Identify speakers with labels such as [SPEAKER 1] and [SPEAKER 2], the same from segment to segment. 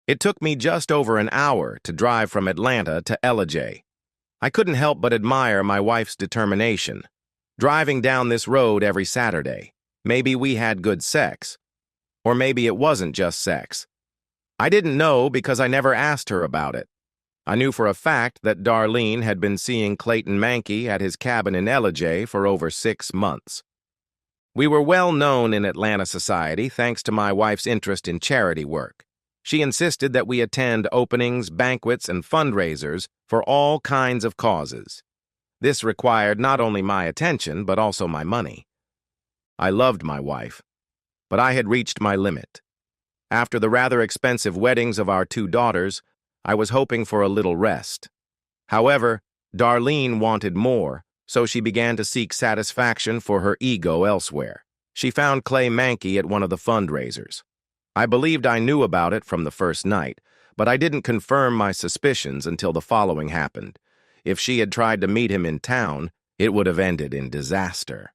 [SPEAKER 1] It took me just over an hour to drive from Atlanta to Ellijay. I couldn't help but admire my wife's determination. Driving down this road every Saturday. Maybe we had good sex. Or maybe it wasn't just sex. I didn't know because I never asked her about it. I knew for a fact that Darlene had been seeing Clayton Mankey at his cabin in Ellijay for over 6 months. We were well known in Atlanta society thanks to my wife's interest in charity work. She insisted that we attend openings, banquets, and fundraisers for all kinds of causes. This required not only my attention, but also my money. I loved my wife, but I had reached my limit. After the rather expensive weddings of our 2 daughters, I was hoping for a little rest. However, Darlene wanted more, so she began to seek satisfaction for her ego elsewhere. She found Clay Mankey at one of the fundraisers. I believed I knew about it from the first night, but I didn't confirm my suspicions until the following happened. If she had tried to meet him in town, it would have ended in disaster.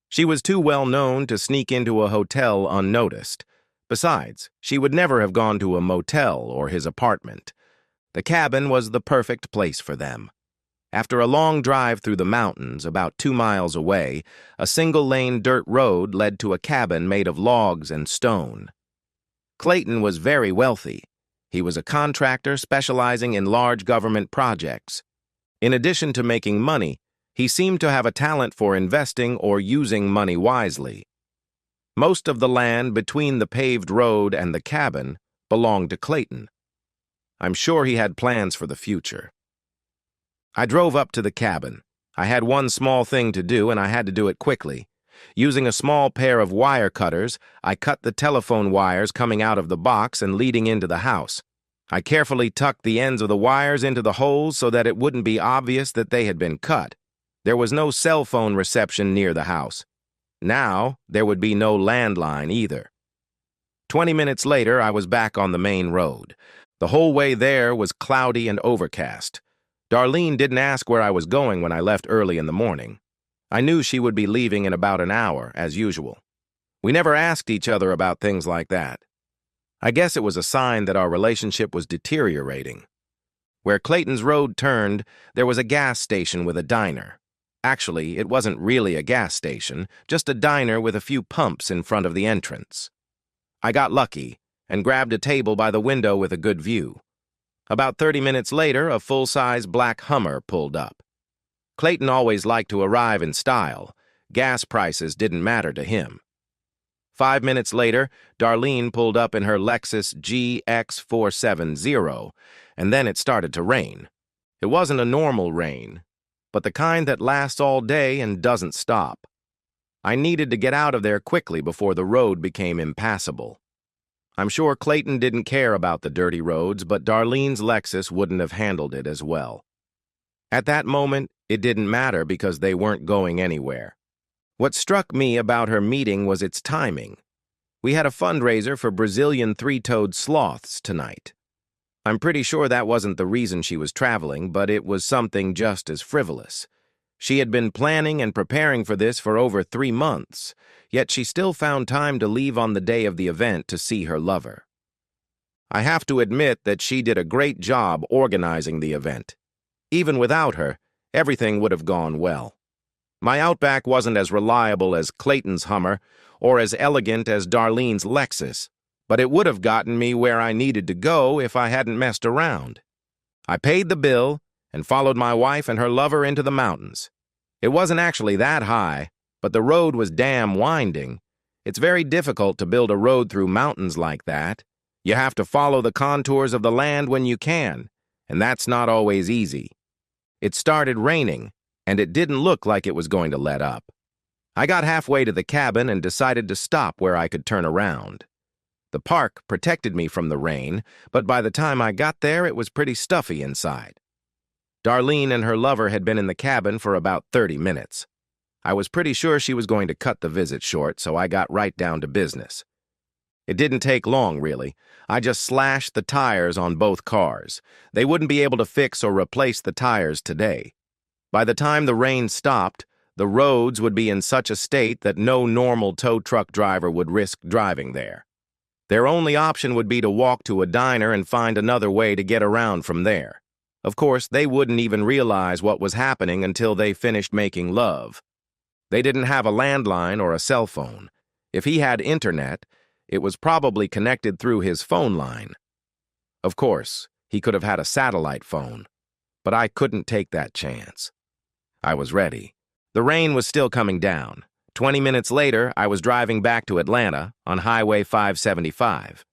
[SPEAKER 1] She was too well known to sneak into a hotel unnoticed. Besides, she would never have gone to a motel or his apartment. The cabin was the perfect place for them. After a long drive through the mountains, about 2 miles away, a single-lane dirt road led to a cabin made of logs and stone. Clayton was very wealthy. He was a contractor specializing in large government projects. In addition to making money, he seemed to have a talent for investing or using money wisely. Most of the land between the paved road and the cabin belonged to Clayton. I'm sure he had plans for the future. I drove up to the cabin. I had one small thing to do, and I had to do it quickly. Using a small pair of wire cutters, I cut the telephone wires coming out of the box and leading into the house. I carefully tucked the ends of the wires into the holes so that it wouldn't be obvious that they had been cut. There was no cell phone reception near the house. Now, there would be no landline either. 20 minutes later, I was back on the main road. The whole way there was cloudy and overcast. Darlene didn't ask where I was going when I left early in the morning. I knew she would be leaving in about an hour, as usual. We never asked each other about things like that. I guess it was a sign that our relationship was deteriorating. Where Clayton's road turned, there was a gas station with a diner. Actually, it wasn't really a gas station, just a diner with a few pumps in front of the entrance. I got lucky and grabbed a table by the window with a good view. About 30 minutes later, a full-size black Hummer pulled up. Clayton always liked to arrive in style. Gas prices didn't matter to him. 5 minutes later, Darlene pulled up in her Lexus GX470, and then it started to rain. It wasn't a normal rain, but the kind that lasts all day and doesn't stop. I needed to get out of there quickly before the road became impassable. I'm sure Clayton didn't care about the dirty roads, but Darlene's Lexus wouldn't have handled it as well. At that moment, it didn't matter because they weren't going anywhere. What struck me about her meeting was its timing. We had a fundraiser for Brazilian 3-toed sloths tonight. I'm pretty sure that wasn't the reason she was traveling, but it was something just as frivolous. She had been planning and preparing for this for over 3 months, yet she still found time to leave on the day of the event to see her lover. I have to admit that she did a great job organizing the event. Even without her, everything would have gone well. My Outback wasn't as reliable as Clayton's Hummer or as elegant as Darlene's Lexus, but it would have gotten me where I needed to go if I hadn't messed around. I paid the bill and followed my wife and her lover into the mountains. It wasn't actually that high, but the road was damn winding. It's very difficult to build a road through mountains like that. You have to follow the contours of the land when you can, and that's not always easy. It started raining, and it didn't look like it was going to let up. I got halfway to the cabin and decided to stop where I could turn around. The park protected me from the rain, but by the time I got there, it was pretty stuffy inside. Darlene and her lover had been in the cabin for about 30 minutes. I was pretty sure she was going to cut the visit short, so I got right down to business. It didn't take long, really. I just slashed the tires on both cars. They wouldn't be able to fix or replace the tires today. By the time the rain stopped, the roads would be in such a state that no normal tow truck driver would risk driving there. Their only option would be to walk to a diner and find another way to get around from there. Of course, they wouldn't even realize what was happening until they finished making love. They didn't have a landline or a cell phone. If he had internet, it was probably connected through his phone line. Of course, he could have had a satellite phone, but I couldn't take that chance. I was ready. The rain was still coming down. 20 minutes later, I was driving back to Atlanta on Highway 575.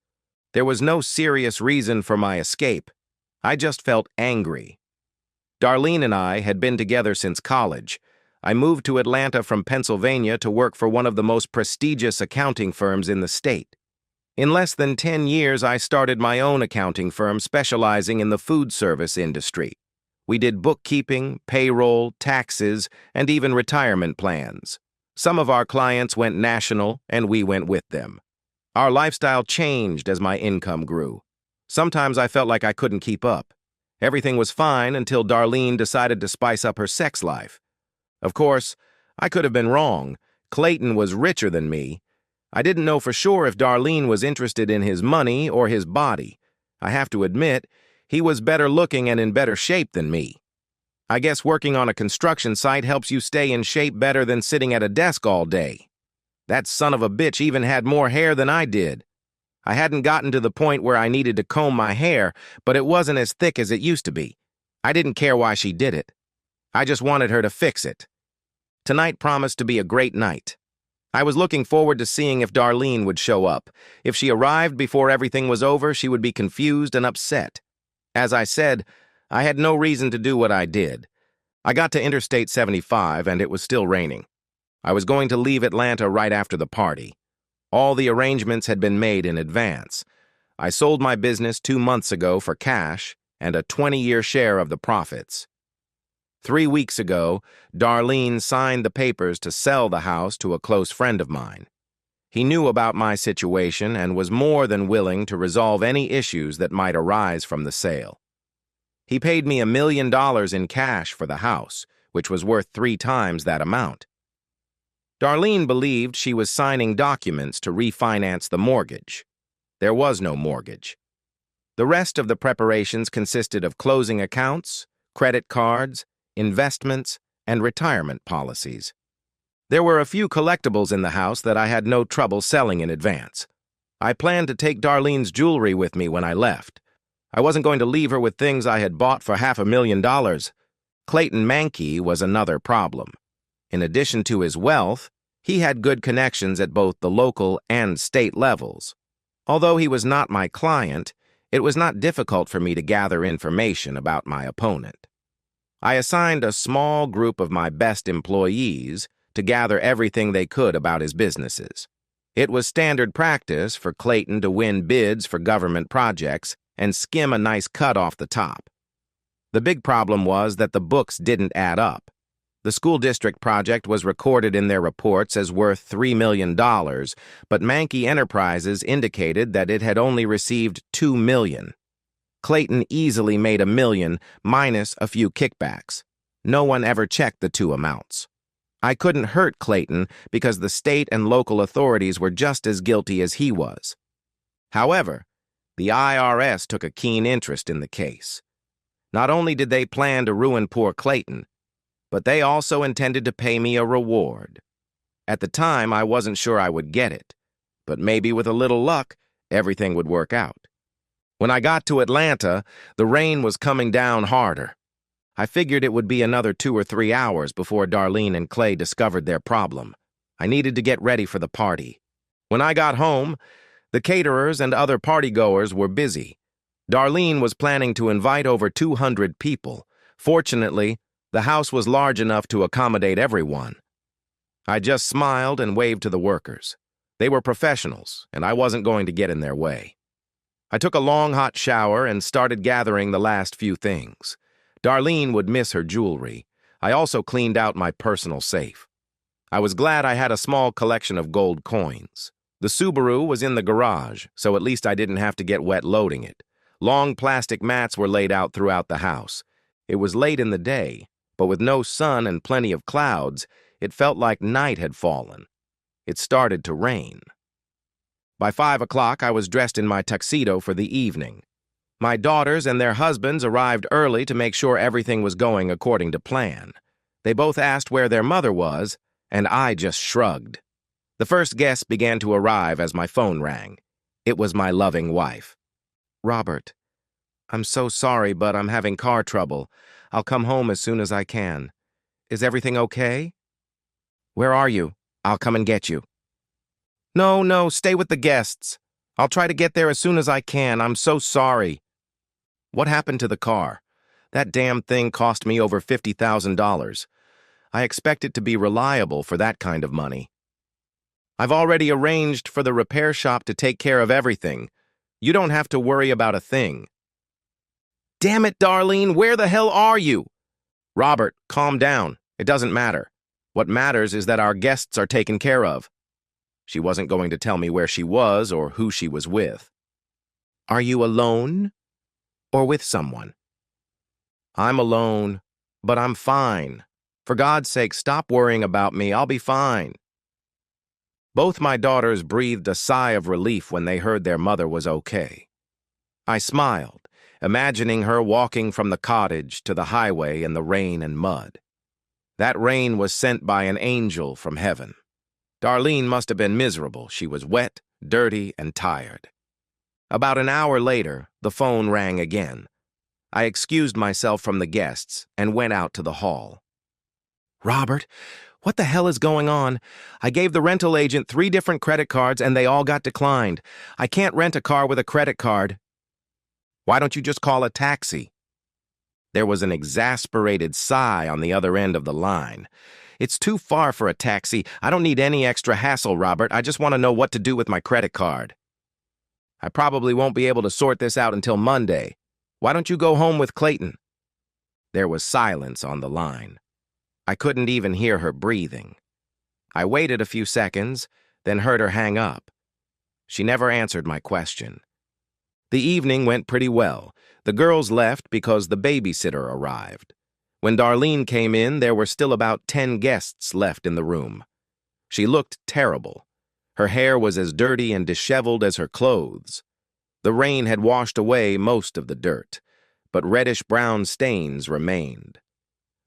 [SPEAKER 1] There was no serious reason for my escape. I just felt angry. Darlene and I had been together since college. I moved to Atlanta from Pennsylvania to work for one of the most prestigious accounting firms in the state. In less than 10 years, I started my own accounting firm specializing in the food service industry. We did bookkeeping, payroll, taxes, and even retirement plans. Some of our clients went national, and we went with them. Our lifestyle changed as my income grew. Sometimes I felt like I couldn't keep up. Everything was fine until Darlene decided to spice up her sex life. Of course, I could have been wrong. Clayton was richer than me. I didn't know for sure if Darlene was interested in his money or his body. I have to admit, he was better looking and in better shape than me. I guess working on a construction site helps you stay in shape better than sitting at a desk all day. That son of a bitch even had more hair than I did. I hadn't gotten to the point where I needed to comb my hair, but it wasn't as thick as it used to be. I didn't care why she did it. I just wanted her to fix it. Tonight promised to be a great night. I was looking forward to seeing if Darlene would show up. If she arrived before everything was over, she would be confused and upset. As I said, I had no reason to do what I did. I got to Interstate 75 and it was still raining. I was going to leave Atlanta right after the party. All the arrangements had been made in advance. I sold my business 2 months ago for cash and a 20-year share of the profits. 3 weeks ago, Darlene signed the papers to sell the house to a close friend of mine. He knew about my situation and was more than willing to resolve any issues that might arise from the sale. He paid me $1 million in cash for the house, which was worth 3 times that amount. Darlene believed she was signing documents to refinance the mortgage. There was no mortgage. The rest of the preparations consisted of closing accounts, credit cards, investments, and retirement policies. There were a few collectibles in the house that I had no trouble selling in advance. I planned to take Darlene's jewelry with me when I left. I wasn't going to leave her with things I had bought for $500,000. Clayton Mankey was another problem. In addition to his wealth, he had good connections at both the local and state levels. Although he was not my client, it was not difficult for me to gather information about my opponent. I assigned a small group of my best employees to gather everything they could about his businesses. It was standard practice for Clayton to win bids for government projects and skim a nice cut off the top. The big problem was that the books didn't add up. The school district project was recorded in their reports as worth $3 million, but Mankey Enterprises indicated that it had only received $2 million. Clayton easily made $1 million minus a few kickbacks. No one ever checked the 2 amounts. I couldn't hurt Clayton because the state and local authorities were just as guilty as he was. However, the IRS took a keen interest in the case. Not only did they plan to ruin poor Clayton, but they also intended to pay me a reward. At the time, I wasn't sure I would get it, but maybe with a little luck, everything would work out. When I got to Atlanta, the rain was coming down harder. I figured it would be another 2 or 3 hours before Darlene and Clay discovered their problem. I needed to get ready for the party. When I got home, the caterers and other partygoers were busy. Darlene was planning to invite over 200 people. Fortunately, the house was large enough to accommodate everyone. I just smiled and waved to the workers. They were professionals, and I wasn't going to get in their way. I took a long hot shower and started gathering the last few things. Darlene would miss her jewelry. I also cleaned out my personal safe. I was glad I had a small collection of gold coins. The Subaru was in the garage, so at least I didn't have to get wet loading it. Long plastic mats were laid out throughout the house. It was late in the day, but with no sun and plenty of clouds, it felt like night had fallen. It started to rain. By 5 o'clock, I was dressed in my tuxedo for the evening. My daughters and their husbands arrived early to make sure everything was going according to plan. They both asked where their mother was, and I just shrugged. The first guests began to arrive as my phone rang. It was my loving wife. "Robert, I'm so sorry, but I'm having car trouble. I'll come home as soon as I can. Is everything okay?" "Where are you? I'll come and get you." No, stay with the guests. I'll try to get there as soon as I can. I'm so sorry." "What happened to the car? That damn thing cost me over $50,000. I expect it to be reliable for that kind of money." "I've already arranged for the repair shop to take care of everything. You don't have to worry about a thing." "Damn it, Darlene, where the hell are you?" "Robert, calm down. It doesn't matter. What matters is that our guests are taken care of." She wasn't going to tell me where she was or who she was with. "Are you alone or with someone?" "I'm alone, but I'm fine. For God's sake, stop worrying about me. I'll be fine." Both my daughters breathed a sigh of relief when they heard their mother was okay. I smiled, imagining her walking from the cottage to the highway in the rain and mud. That rain was sent by an angel from heaven. Darlene must have been miserable. She was wet, dirty, and tired. About an hour later, the phone rang again. I excused myself from the guests and went out to the hall. "Robert, what the hell is going on? I gave the rental agent 3 different credit cards and they all got declined. I can't rent a car with a credit card." "Why don't you just call a taxi?" There was an exasperated sigh on the other end of the line. "It's too far for a taxi. I don't need any extra hassle, Robert. I just want to know what to do with my credit card." "I probably won't be able to sort this out until Monday. Why don't you go home with Clayton?" There was silence on the line. I couldn't even hear her breathing. I waited a few seconds, then heard her hang up. She never answered my question. The evening went pretty well. The girls left because the babysitter arrived. When Darlene came in, there were still about 10 guests left in the room. She looked terrible. Her hair was as dirty and disheveled as her clothes. The rain had washed away most of the dirt, but reddish-brown stains remained.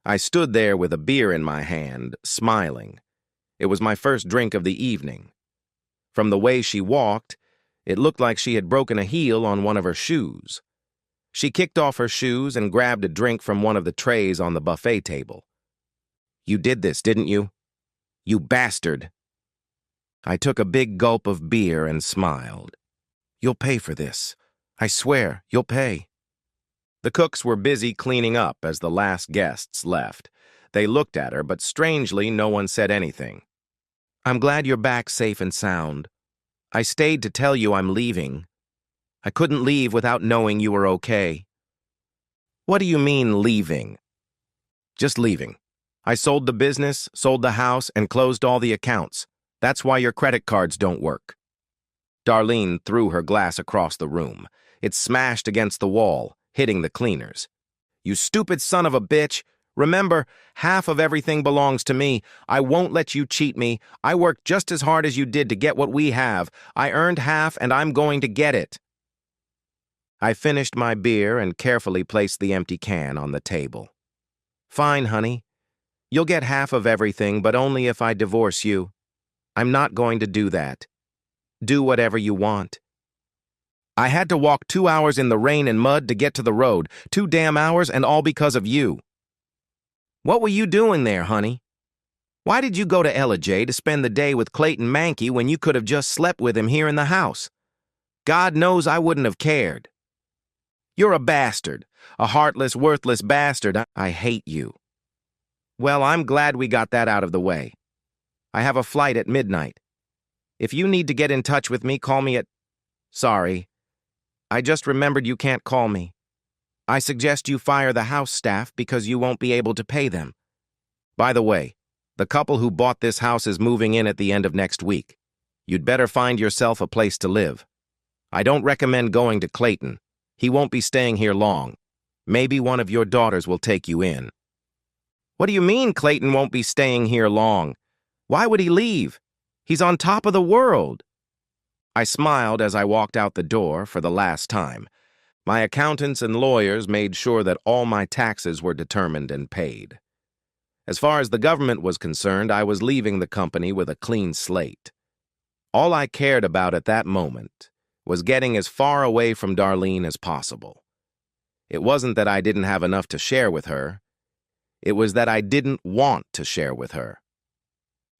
[SPEAKER 1] I stood there with a beer in my hand, smiling. It was my first drink of the evening. From the way she walked, it looked like she had broken a heel on one of her shoes. She kicked off her shoes and grabbed a drink from one of the trays on the buffet table. "You did this, didn't you? You bastard." I took a big gulp of beer and smiled. "You'll pay for this. I swear, you'll pay." The cooks were busy cleaning up as the last guests left. They looked at her, but strangely, no one said anything. "I'm glad you're back safe and sound. I stayed to tell you I'm leaving. I couldn't leave without knowing you were okay." "What do you mean, leaving?" "Just leaving. I sold the business, sold the house, and closed all the accounts. That's why your credit cards don't work." Darlene threw her glass across the room. It smashed against the wall, hitting the cleaners. "You stupid son of a bitch. Remember, half of everything belongs to me. I won't let you cheat me. I worked just as hard as you did to get what we have. I earned half, and I'm going to get it." I finished my beer and carefully placed the empty can on the table. "Fine, honey. You'll get half of everything, but only if I divorce you. I'm not going to do that. Do whatever you want." "I had to walk 2 hours in the rain and mud to get to the road. 2 damn hours, and all because of you." "What were you doing there, honey? Why did you go to LJ to spend the day with Clayton Mankey when you could have just slept with him here in the house? God knows I wouldn't have cared. You're a bastard, a heartless, worthless bastard. I hate you." "Well, I'm glad we got that out of the way. I have a flight at midnight. If you need to get in touch with me, call me at—" "Sorry. I just remembered you can't call me. I suggest you fire the house staff because you won't be able to pay them. By the way, the couple who bought this house is moving in at the end of next week. You'd better find yourself a place to live. I don't recommend going to Clayton. He won't be staying here long. Maybe one of your daughters will take you in." "What do you mean Clayton won't be staying here long? Why would he leave? He's on top of the world." I smiled as I walked out the door for the last time. My accountants and lawyers made sure that all my taxes were determined and paid. As far as the government was concerned, I was leaving the company with a clean slate. All I cared about at that moment was getting as far away from Darlene as possible. It wasn't that I didn't have enough to share with her. It was that I didn't want to share with her.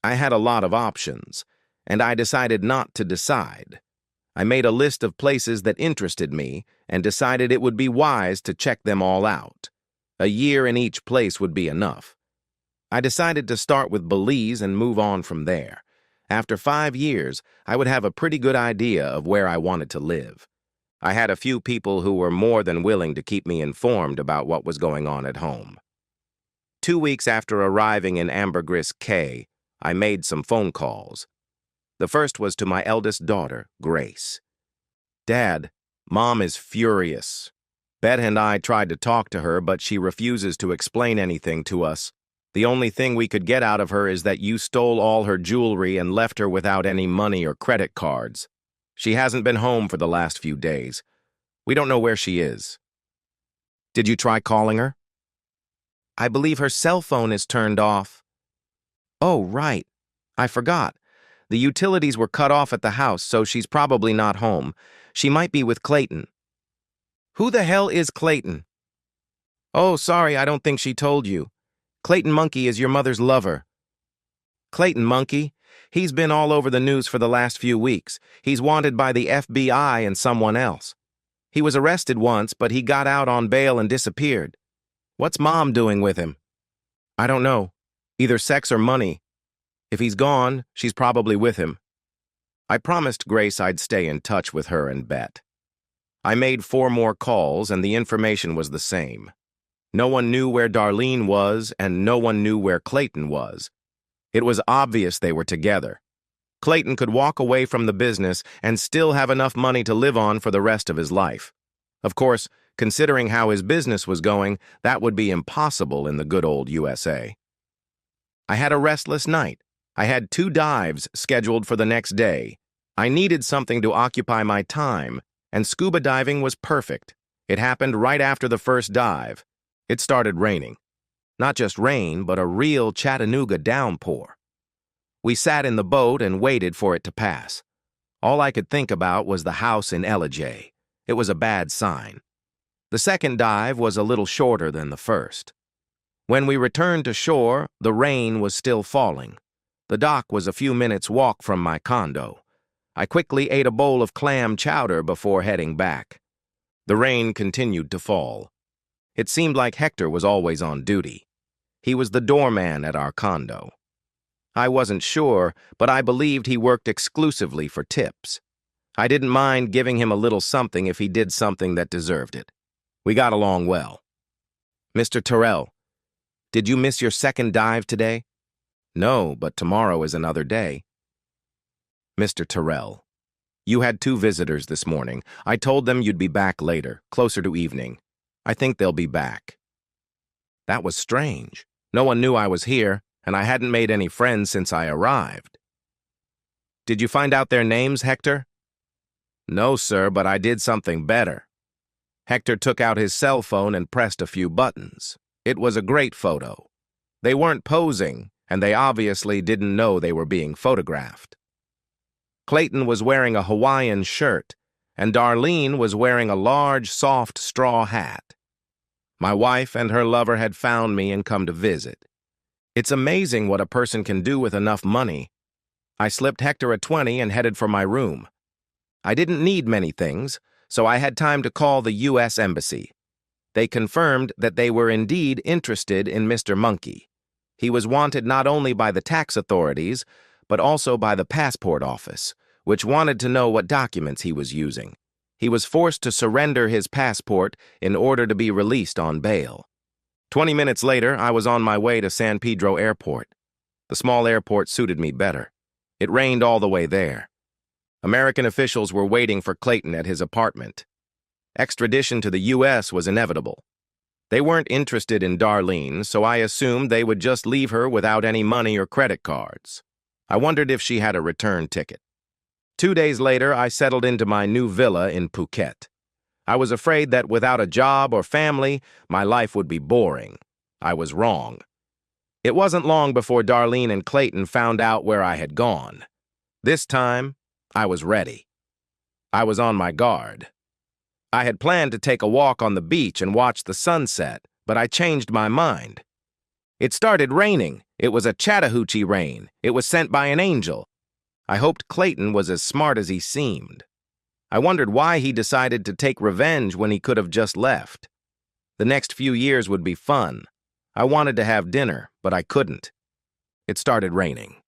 [SPEAKER 1] I had a lot of options, and I decided not to decide. I made a list of places that interested me and decided it would be wise to check them all out. A year in each place would be enough. I decided to start with Belize and move on from there. After 5 years, I would have a pretty good idea of where I wanted to live. I had a few people who were more than willing to keep me informed about what was going on at home. 2 weeks after arriving in Ambergris Caye, I made some phone calls. The first was to my eldest daughter, Grace. "Dad, Mom is furious. Beth and I tried to talk to her, but she refuses to explain anything to us. The only thing we could get out of her is that you stole all her jewelry and left her without any money or credit cards. She hasn't been home for the last few days. We don't know where she is." "Did you try calling her?" "I believe her cell phone is turned off." "Oh, right. I forgot. The utilities were cut off at the house, so she's probably not home. She might be with Clayton." "Who the hell is Clayton?" "Oh, sorry, I don't think she told you. Clayton Monkey is your mother's lover." "Clayton Monkey? He's been all over the news for the last few weeks. He's wanted by the FBI and someone else. He was arrested once, but he got out on bail and disappeared. What's Mom doing with him?" "I don't know. Either sex or money. If he's gone, she's probably with him." I promised Grace I'd stay in touch with her and Bet. I made 4 more calls, and the information was the same. No one knew where Darlene was, and no one knew where Clayton was. It was obvious they were together. Clayton could walk away from the business and still have enough money to live on for the rest of his life. Of course, considering how his business was going, that would be impossible in the good old USA. I had a restless night. I had 2 dives scheduled for the next day. I needed something to occupy my time, and scuba diving was perfect. It happened right after the first dive. It started raining. Not just rain, but a real Chattanooga downpour. We sat in the boat and waited for it to pass. All I could think about was the house in Ellijay. It was a bad sign. The second dive was a little shorter than the first. When we returned to shore, the rain was still falling. The dock was a few minutes' walk from my condo. I quickly ate a bowl of clam chowder before heading back. The rain continued to fall. It seemed like Hector was always on duty. He was the doorman at our condo. I wasn't sure, but I believed he worked exclusively for tips. I didn't mind giving him a little something if he did something that deserved it. We got along well. "Mr. Terrell, did you miss your second dive today?" "No, but tomorrow is another day." "Mr. Terrell, you had 2 visitors this morning. I told them you'd be back later, closer to evening. I think they'll be back." That was strange. No one knew I was here, and I hadn't made any friends since I arrived. "Did you find out their names, Hector?" "No, sir, but I did something better." Hector took out his cell phone and pressed a few buttons. It was a great photo. They weren't posing, and they obviously didn't know they were being photographed. Clayton was wearing a Hawaiian shirt, and Darlene was wearing a large, soft straw hat. My wife and her lover had found me and come to visit. It's amazing what a person can do with enough money. I slipped Hector a 20 and headed for my room. I didn't need many things, so I had time to call the U.S. Embassy. They confirmed that they were indeed interested in Mr. Monkey. He was wanted not only by the tax authorities, but also by the passport office, which wanted to know what documents he was using. He was forced to surrender his passport in order to be released on bail. 20 minutes later, I was on my way to San Pedro Airport. The small airport suited me better. It rained all the way there. American officials were waiting for Clayton at his apartment. Extradition to the U.S. was inevitable. They weren't interested in Darlene, so I assumed they would just leave her without any money or credit cards. I wondered if she had a return ticket. 2 days later, I settled into my new villa in Phuket. I was afraid that without a job or family, my life would be boring. I was wrong. It wasn't long before Darlene and Clayton found out where I had gone. This time, I was ready. I was on my guard. I had planned to take a walk on the beach and watch the sunset, but I changed my mind. It started raining. It was a Chattahoochee rain. It was sent by an angel. I hoped Clayton was as smart as he seemed. I wondered why he decided to take revenge when he could have just left. The next few years would be fun. I wanted to have dinner, but I couldn't. It started raining.